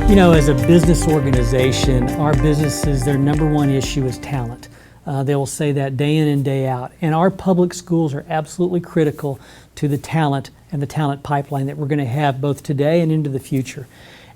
You know, as a business organization, our businesses, their number one issue is talent. They will say that day in and day out. And our public schools are absolutely critical to the talent and the talent pipeline that we're going to have both today and into the future.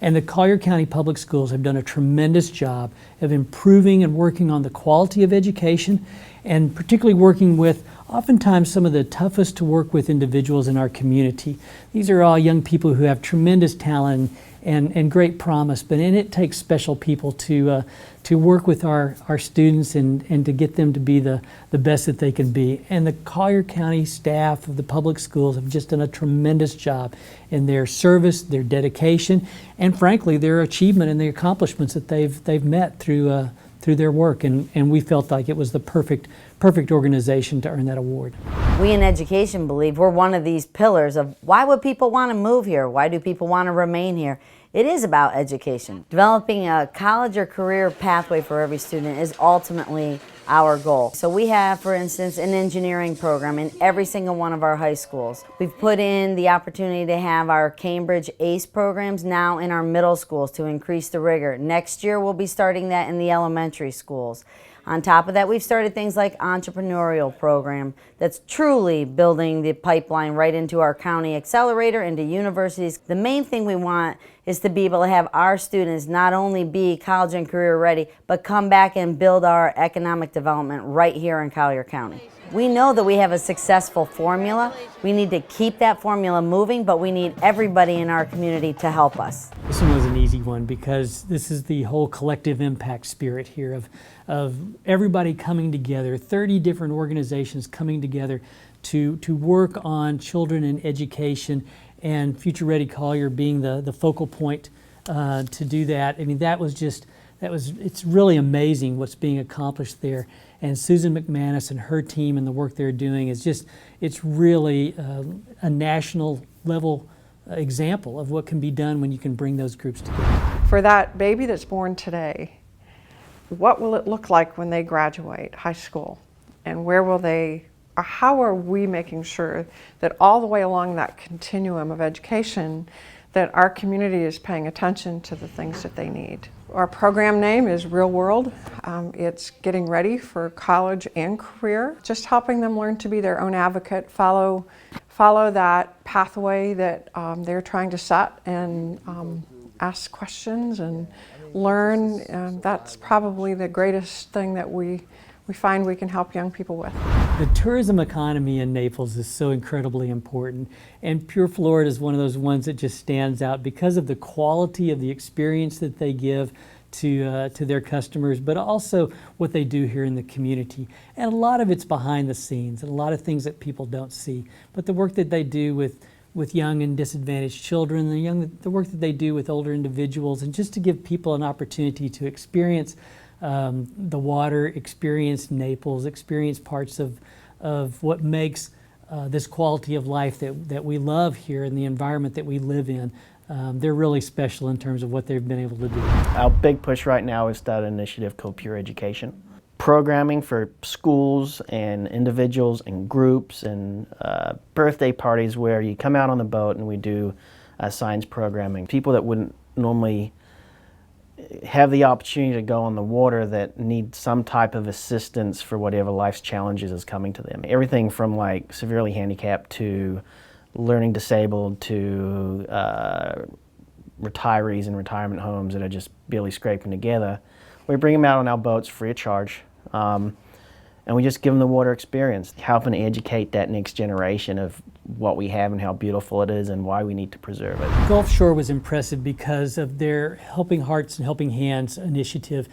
And the Collier County Public Schools have done a tremendous job of improving and working on the quality of education, and particularly working with oftentimes some of the toughest to work with individuals in our community. These are all young people who have tremendous talent and great promise, but it takes special people to work with our students and to get them to be the best that they can be. And the Collier County staff of the public schools have just done a tremendous job in their service, their dedication, and frankly their achievement and the accomplishments that they've met through their work. And we felt like it was the perfect organization to earn that award. We in education believe we're one of these pillars of why would people want to move here? Why do people want to remain here? It is about education. Developing a college or career pathway for every student is ultimately our goal. So we have, for instance, an engineering program in every single one of our high schools. We've put in the opportunity to have our Cambridge ACE programs now in our middle schools to increase the rigor. Next year we'll be starting that in the elementary schools. On top of that, we've started things like entrepreneurial program that's truly building the pipeline right into our county accelerator, into universities. The main thing we want is to be able to have our students not only be college and career ready, but come back and build our economic development right here in Collier County. We know that we have a successful formula. We need to keep that formula moving, but we need everybody in our community to help us. This one was an easy one because this is the whole collective impact spirit here of everybody coming together, 30 different organizations coming together to work on children and education, and Future Ready Collier being the focal point to do that. I mean, it's really amazing what's being accomplished there. And Susan McManus and her team and the work they're doing it's really a national level example of what can be done when you can bring those groups together. For that baby that's born today, what will it look like when they graduate high school? And where will they, or how are we making sure that all the way along that continuum of education that our community is paying attention to the things that they need? Our program name is Real World. It's getting ready for college and career, just helping them learn to be their own advocate, follow that pathway that they're trying to set, and ask questions and learn. That's probably the greatest thing that we find we can help young people with. The tourism economy in Naples is so incredibly important, and Pure Florida is one of those ones that just stands out because of the quality of the experience that they give to their customers, but also what they do here in the community. And a lot of it's behind the scenes, and a lot of things that people don't see. But the work that they do with young and disadvantaged children, the work that they do with older individuals, and just to give people an opportunity to experience the water, experience Naples, experience parts of what makes this quality of life that we love here in the environment that we live in. They're really special in terms of what they've been able to do. Our big push right now is start an initiative called Pure Education. Programming for schools and individuals and groups and birthday parties where you come out on the boat and we do science programming. People that wouldn't normally have the opportunity to go on the water that need some type of assistance for whatever life's challenges is coming to them. Everything from like severely handicapped to learning disabled to retirees in retirement homes that are just barely scraping together. We bring them out on our boats free of charge, and we just give them the water experience, helping to educate that next generation of what we have and how beautiful it is and why we need to preserve it. Gulf Shore was impressive because of their Helping Hearts and Helping Hands initiative.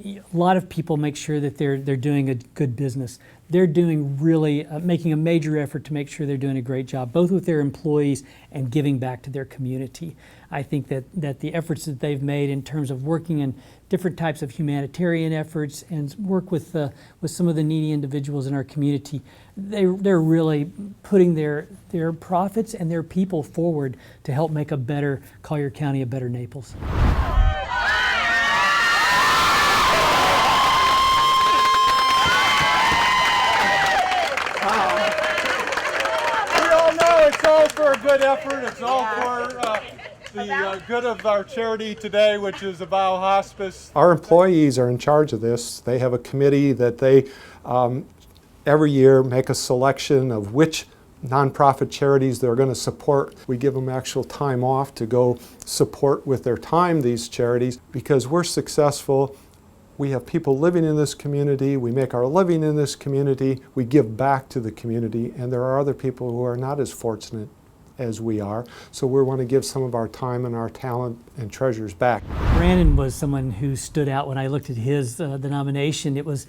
A lot of people make sure that they're doing a good business. They're doing really, making a major effort to make sure they're doing a great job, both with their employees and giving back to their community. I think that the efforts that they've made in terms of working in different types of humanitarian efforts and work with some of the needy individuals in our community, they're really putting their profits and their people forward to help make a better Collier County, a better Naples. It's all for a good effort. It's all for the good of our charity today, which is about hospice. Our employees are in charge of this. They have a committee that they every year make a selection of which nonprofit charities they're going to support. We give them actual time off to go support with their time these charities because we're successful. We have people living in this community, we make our living in this community, we give back to the community, and there are other people who are not as fortunate as we are. So we want to give some of our time and our talent and treasures back. Brandon was someone who stood out when I looked at his the nomination. It was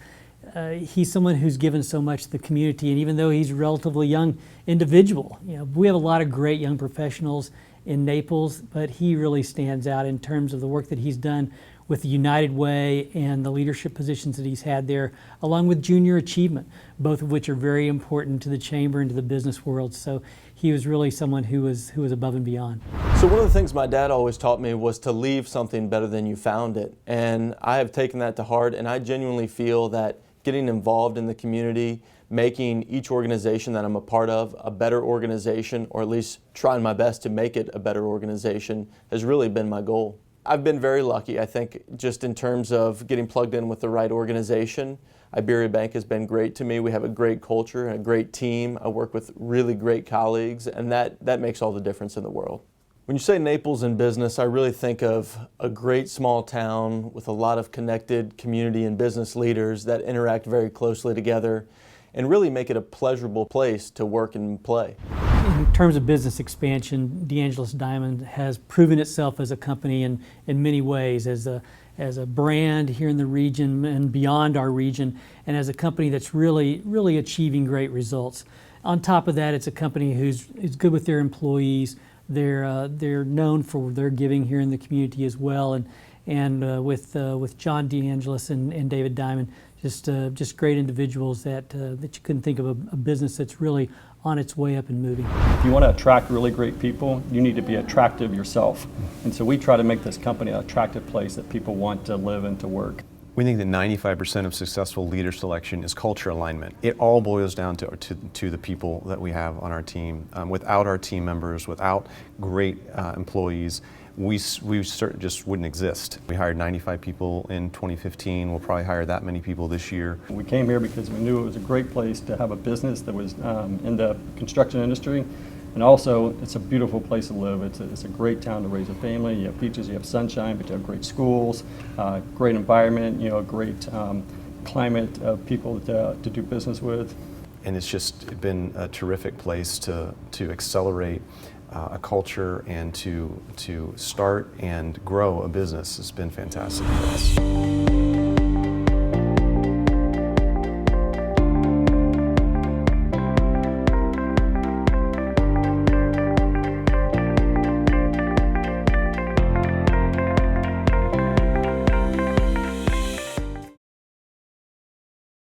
he's someone who's given so much to the community, and even though he's a relatively young individual, we have a lot of great young professionals in Naples, but he really stands out in terms of the work that he's done with the United Way and the leadership positions that he's had there, along with junior achievement, both of which are very important to the chamber and to the business world. So he was really someone who was above and beyond. So one of the things my dad always taught me was to leave something better than you found it. And I have taken that to heart, and I genuinely feel that getting involved in the community, making each organization that I'm a part of a better organization, or at least trying my best to make it a better organization, has really been my goal. I've been very lucky, I think, just in terms of getting plugged in with the right organization. Iberia Bank has been great to me. We have a great culture and a great team. I work with really great colleagues, and that makes all the difference in the world. When you say Naples in business, I really think of a great small town with a lot of connected community and business leaders that interact very closely together and really make it a pleasurable place to work and play. In terms of business expansion, DeAngelis Diamond has proven itself as a company in many ways, as a brand here in the region and beyond our region, and as a company that's really achieving great results. On top of that, it's a company who's good with their employees. They're known for their giving here in the community as well, and with John DeAngelis and David Diamond, just great individuals that you couldn't think of a business that's really on its way up and moving. If you want to attract really great people, you need to be attractive yourself. And so we try to make this company an attractive place that people want to live and to work. We think that 95% of successful leader selection is culture alignment. It all boils down to the people that we have on our team. Without our team members, without great employees, we just wouldn't exist. We hired 95 people in 2015. We'll probably hire that many people this year. We came here because we knew it was a great place to have a business that was in the construction industry. And also, it's a beautiful place to live. It's a great town to raise a family. You have beaches, you have sunshine, but you have great schools, great environment, great climate of people to do business with. And it's just been a terrific place to accelerate a culture and to start and grow a business. It's been fantastic for us.